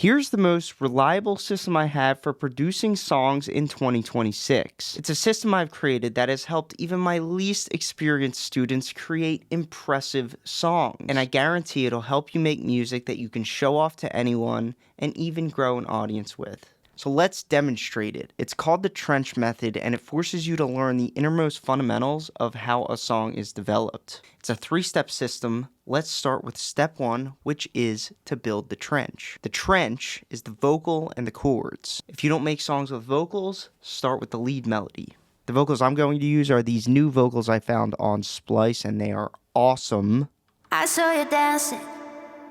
Here's the most reliable system I have for producing songs in 2026. It's a system I've created that has helped even my least experienced students create impressive songs. And I guarantee it'll help you make music that you can show off to anyone and even grow an audience with. So let's demonstrate it. It's called the Trench Method, and it forces you to learn the innermost fundamentals of how a song is developed. It's a 3-step system. Let's start with step 1, which is to build the trench. The trench is the vocal and the chords. If you don't make songs with vocals, start with the lead melody. The vocals I'm going to use are these new vocals I found on Splice, and they are awesome. I saw you dancing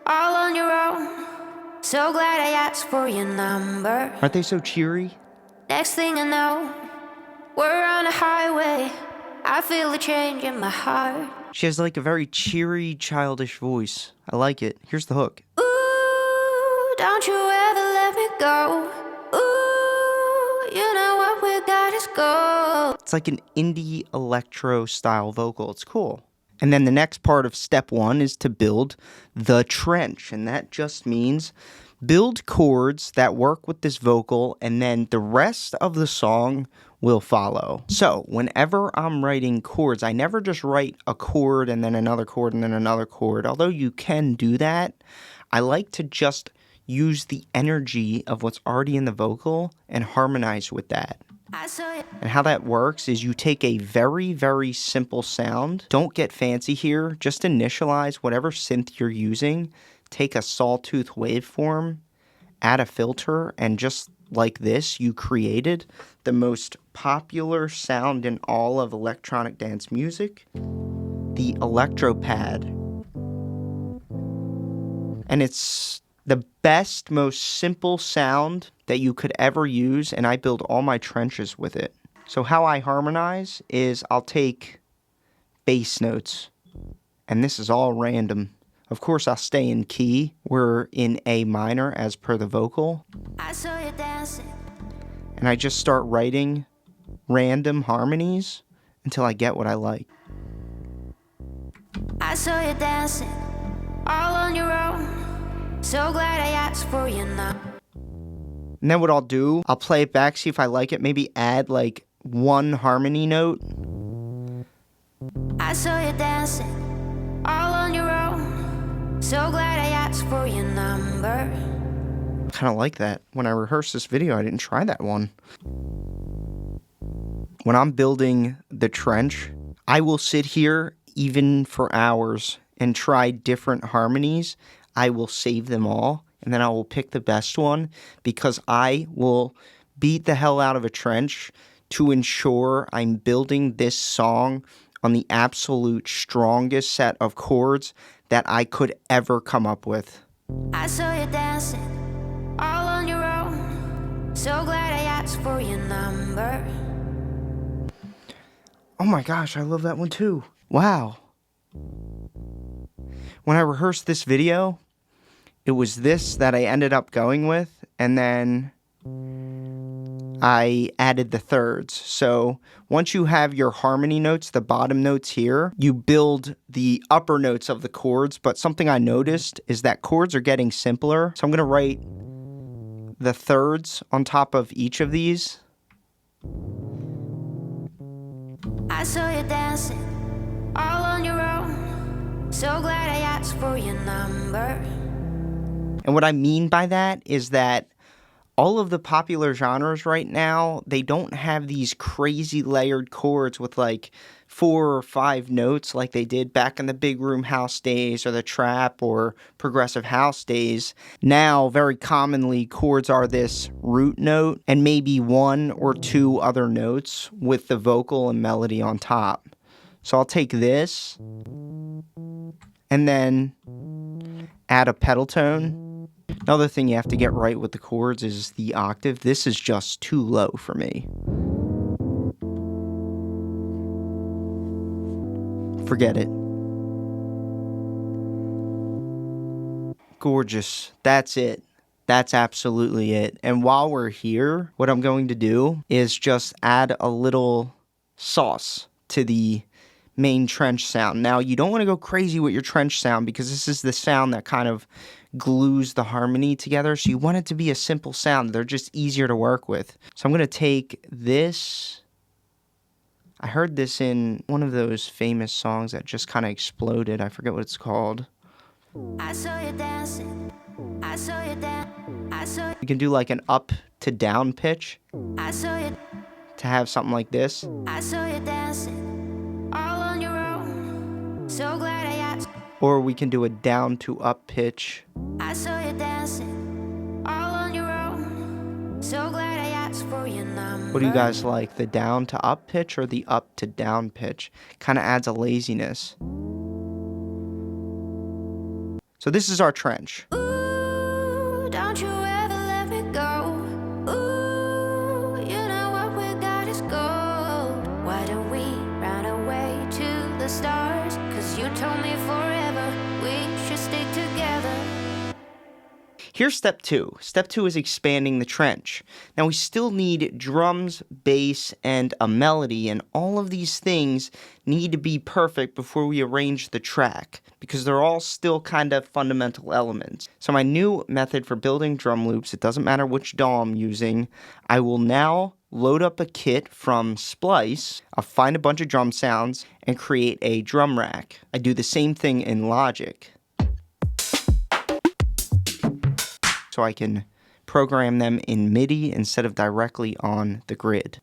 all on your own. So glad I asked for your number. Aren't they so cheery? Next thing I know, we're on a highway. I feel the change in my heart. She has like a very cheery, childish voice. I like it. Here's the hook. Ooh, don't you ever let me go. Ooh, you know what we got is go. It's like an indie electro style vocal. It's cool. And then the next part of step 1 is to build the trench. And that just means build chords that work with this vocal, and then the rest of the song will follow. So whenever I'm writing chords, I never just write a chord and then another chord and then another chord. Although you can do that, I like to just use the energy of what's already in the vocal and harmonize with that. And how that works is you take a very, very simple sound. Don't get fancy here. Just initialize whatever synth you're using. Take a sawtooth waveform, add a filter, and just like this, you created the most popular sound in all of electronic dance music, the Electropad. And it's the best, most simple sound that you could ever use, and I build all my trenches with it. So how I harmonize is I'll take bass notes, and this is all random. Of course, I'll stay in key. We're in A minor as per the vocal. I saw you dancing. And I just start writing random harmonies until I get what I like. I saw you dancing all on your own. So glad I asked for you now. And then what I'll do, I'll play it back, see if I like it, maybe add like one harmony note. I saw you dancing all on your own. So glad I asked for your number. Kind of like that. When I rehearsed this video, I didn't try that one. When I'm building the trench, I will sit here even for hours and try different harmonies. I will save them all, and then I will pick the best one, because I will beat the hell out of a trench to ensure I'm building this song on the absolute strongest set of chords that I could ever come up with. I saw you dancing all on your own. So glad I asked for your number. Oh my gosh, I love that one too. Wow. When I rehearsed this video, it was this that I ended up going with, and then I added the thirds. So once you have your harmony notes, the bottom notes here, you build the upper notes of the chords. But something I noticed is that chords are getting simpler. So I'm going to write the thirds on top of each of these. I saw you dancing all on your own. So glad I asked for your number. And what I mean by that is that all of the popular genres right now, they don't have these crazy layered chords with like 4 or 5 notes like they did back in the big room house days or the trap or progressive house days. Now, very commonly, chords are this root note and maybe 1 or 2 other notes with the vocal and melody on top. So I'll take this and then add a pedal tone. Another thing you have to get right with the chords is the octave. This is just too low for me. Forget it. Gorgeous. That's it. That's absolutely it. And while we're here, what I'm going to do is just add a little sauce to the main trench sound. Now, you don't want to go crazy with your trench sound because this is the sound that kind of glues the harmony together. So you want it to be a simple sound. They're just easier to work with. So I'm going to take this. I heard this in one of those famous songs that just kind of exploded. I forget what it's called. I saw you dancing. I saw you dance. I saw You can do like an up to down pitch I saw you. to have something like this. I saw you dancing all on your own. So glad I asked. Or we can do a down to up pitch. I saw you dancing all on your own. So glad I asked for your number. What do you guys like, the down to up pitch or the up to down pitch? Kind of adds a laziness. So this is our trench. Ooh, don't you ever let me go. Ooh, you know what we got is gold. Why don't we run away to the stars? 'Cause you told me forever we should stick together. Here's step 2. Step 2 is expanding the trench. Now we still need drums, bass, and a melody, and all of these things need to be perfect before we arrange the track, because they're all still kind of fundamental elements. So my new method for building drum loops, it doesn't matter which DAW I'm using, I will now load up a kit from Splice, I'll find a bunch of drum sounds, and create a drum rack. I do the same thing in Logic. So I can program them in MIDI instead of directly on the grid.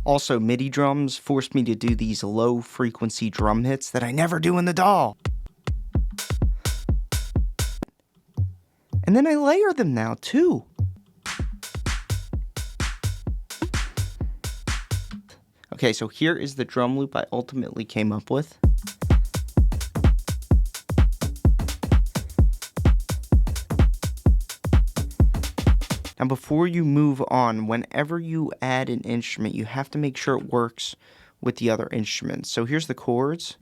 Also, MIDI drums forced me to do these low frequency drum hits that I never do in the DAW. And then I layer them now too. Okay, so here is the drum loop I ultimately came up with. Now before you move on, whenever you add an instrument, you have to make sure it works with the other instruments. So here's the chords.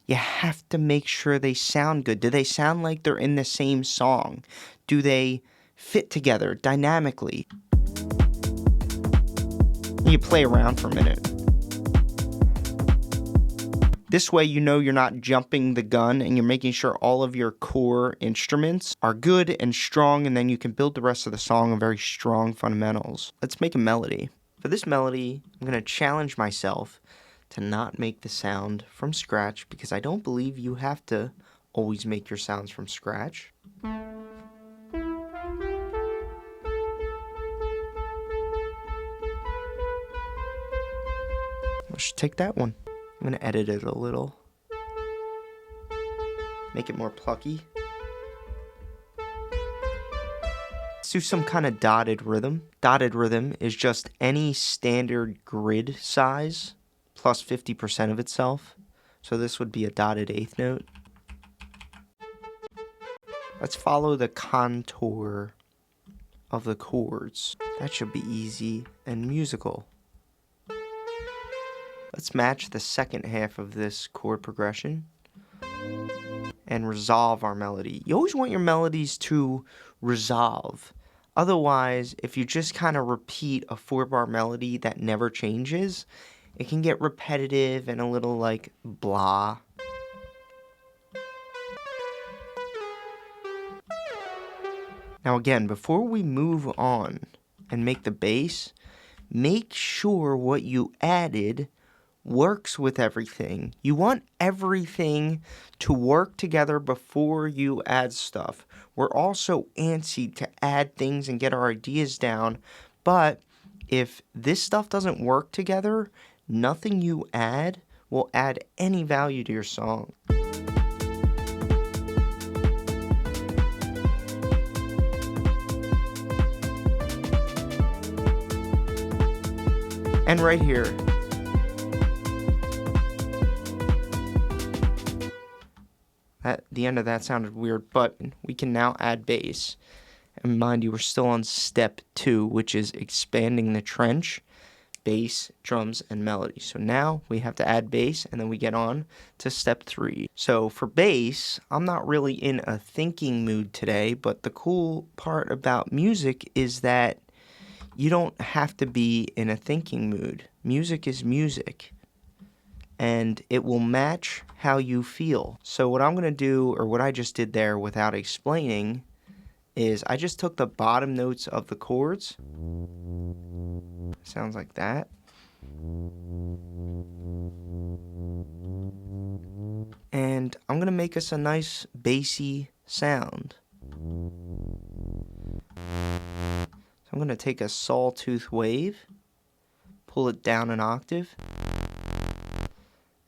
You have to make sure they sound good. Do they sound like they're in the same song? Do they fit together dynamically? You play around for a minute. This way you know you're not jumping the gun and you're making sure all of your core instruments are good and strong, and then you can build the rest of the song on very strong fundamentals. Let's make a melody. For this melody, I'm going to challenge myself to not make the sound from scratch, because I don't believe you have to always make your sounds from scratch. Let's take that one. I'm going to edit it a little. Make it more plucky. Let's do some kind of dotted rhythm. Dotted rhythm is just any standard grid size plus 50% of itself. So this would be a dotted eighth note. Let's follow the contour of the chords. That should be easy and musical. Let's match the second half of this chord progression and resolve our melody. You always want your melodies to resolve. Otherwise, if you just kind of repeat a 4-bar melody that never changes, it can get repetitive and a little like blah. Now again, before we move on and make the bass, make sure what you added works with everything. You want everything to work together before you add stuff. We're also antsy to add things and get our ideas down, but if this stuff doesn't work together, nothing you add will add any value to your song. And right here, the end of that sounded weird, but we can now add bass. And mind you, we're still on step 2, which is expanding the trench. bass, drums, and melody. So now we have to add bass, and then we get on to step 3. So for bass, I'm not really in a thinking mood today, but the cool part about music is that you don't have to be in a thinking mood. Music is music, and it will match how you feel. So what I'm going to do, or what I just did there without explaining, is I just took the bottom notes of the chords. Sounds like that. And I'm going to make us a nice bassy sound. So I'm going to take a sawtooth wave, pull it down an octave,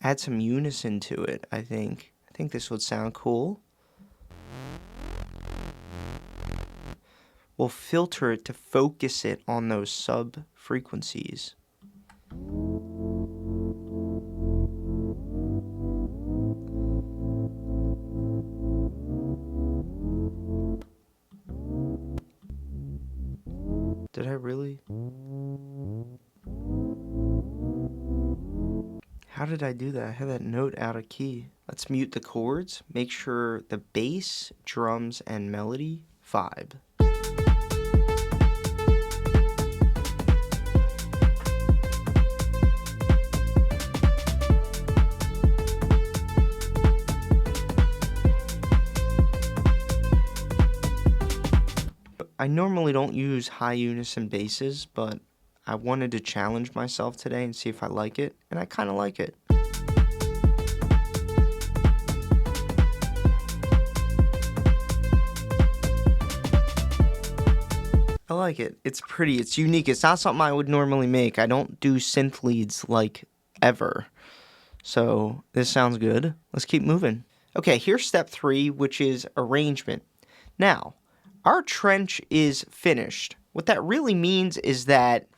add some unison to it, I think. I think this would sound cool. We'll filter it to focus it on those sub frequencies. Did I really? How did I do that? I had that note out of key. Let's mute the chords. Make sure the bass, drums, and melody vibe. I normally don't use high unison basses, but I wanted to challenge myself today and see if I like it, and I kind of like it. I like it. It's pretty. It's unique. It's not something I would normally make. I don't do synth leads like ever. So this sounds good. Let's keep moving. Okay, here's step 3, which is arrangement. Now, our trench is finished. What that really means is that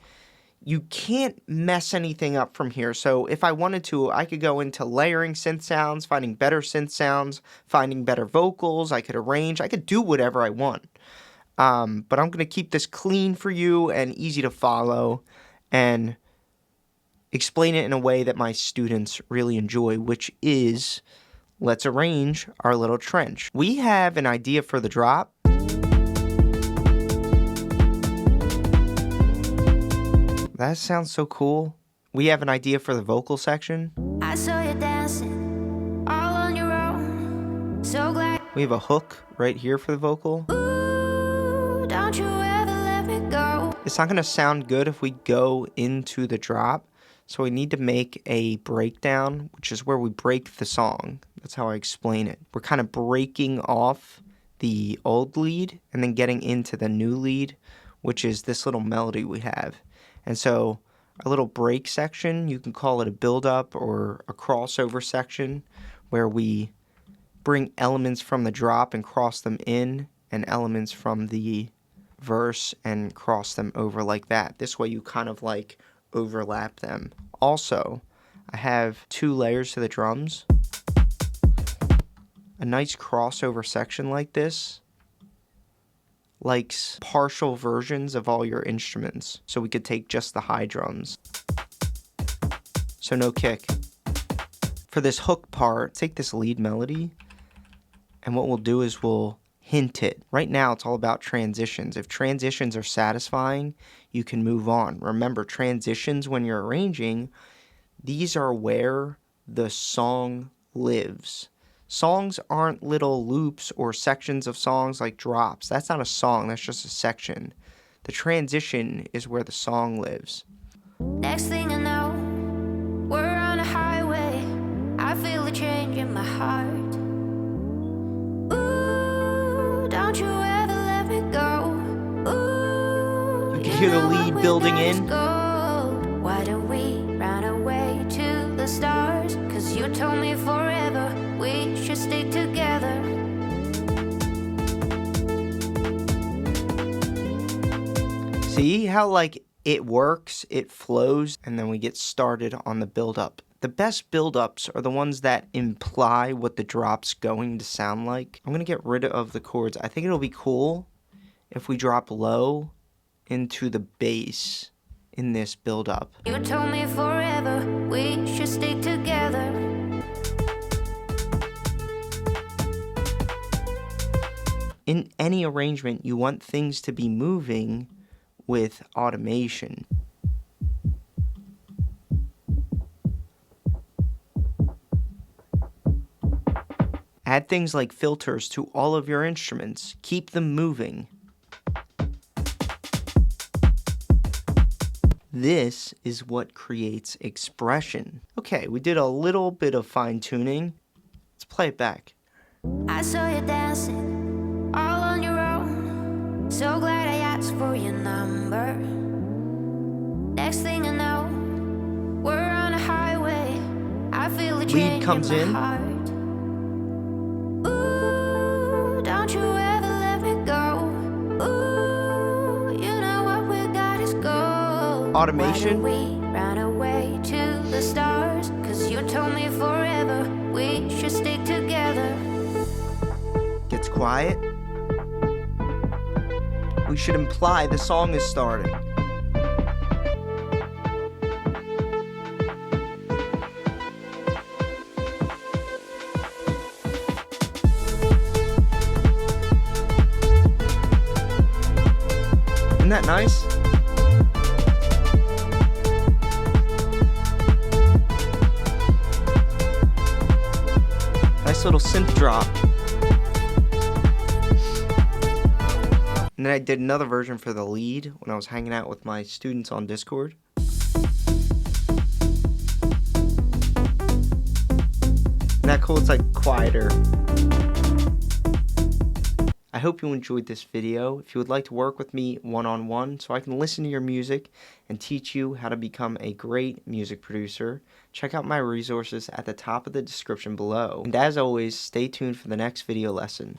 you can't mess anything up from here. So if I wanted to, I could go into layering synth sounds, finding better synth sounds, finding better vocals. I could arrange. I could do whatever I want. But I'm going to keep this clean for you and easy to follow and explain it in a way that my students really enjoy, which is, let's arrange our little trench. We have an idea for the drop. That sounds so cool. We have an idea for the vocal section. I saw you dancing all on your own. So glad. We have a hook right here for the vocal. Ooh, don't you ever let me go. It's not going to sound good if we go into the drop. So we need to make a breakdown, which is where we break the song. That's how I explain it. We're kind of breaking off the old lead and then getting into the new lead, which is this little melody we have. And so a little break section, you can call it a build-up or a crossover section, where we bring elements from the drop and cross them in, and elements from the verse and cross them over like that. This way you kind of like overlap them. Also, I have 2 layers to the drums. A nice crossover section like this likes partial versions of all your instruments. So we could take just the high drums. So no kick. For this hook part, take this lead melody, and what we'll do is we'll hint it. Right now it's all about transitions. If transitions are satisfying, you can move on. Remember, transitions when you're arranging, these are where the song lives. Songs aren't little loops or sections of songs like drops. That's not a song, that's just a section. The transition is where the song lives. Next thing I know, we're on a highway. I feel a change in my heart. Ooh, don't you ever let me go. Ooh, You can hear the lead building in. Why don't we run away to the stars? 'Cause you told me forever we should stick together. See how like it works, it flows, and then we get started on the build-up. The best build-ups are the ones that imply what the drop's going to sound like. I'm going to get rid of the chords. I think it'll be cool if we drop low into the bass in this build-up. You told me forever we should stick together. In any arrangement, you want things to be moving with automation. Add things like filters to all of your instruments. Keep them moving. This is what creates expression. Okay, we did a little bit of fine-tuning. Let's play it back. I saw you dancing all on your own. So glad I asked for your number. Next thing I know, we're on a highway. I feel the Lead comes in. heart. Ooh, don't you ever let me go. Ooh, you know what we got is gold. Automation. Why don't we run away to the stars? 'Cause you told me forever we should stick together. Gets quiet. We should imply the song is starting. Isn't that nice? Nice little synth drop. And then I did another version for the lead when I was hanging out with my students on Discord. Isn't that cool? It's like quieter. I hope you enjoyed this video. If you would like to work with me one-on-one so I can listen to your music and teach you how to become a great music producer, check out my resources at the top of the description below. And as always, stay tuned for the next video lesson.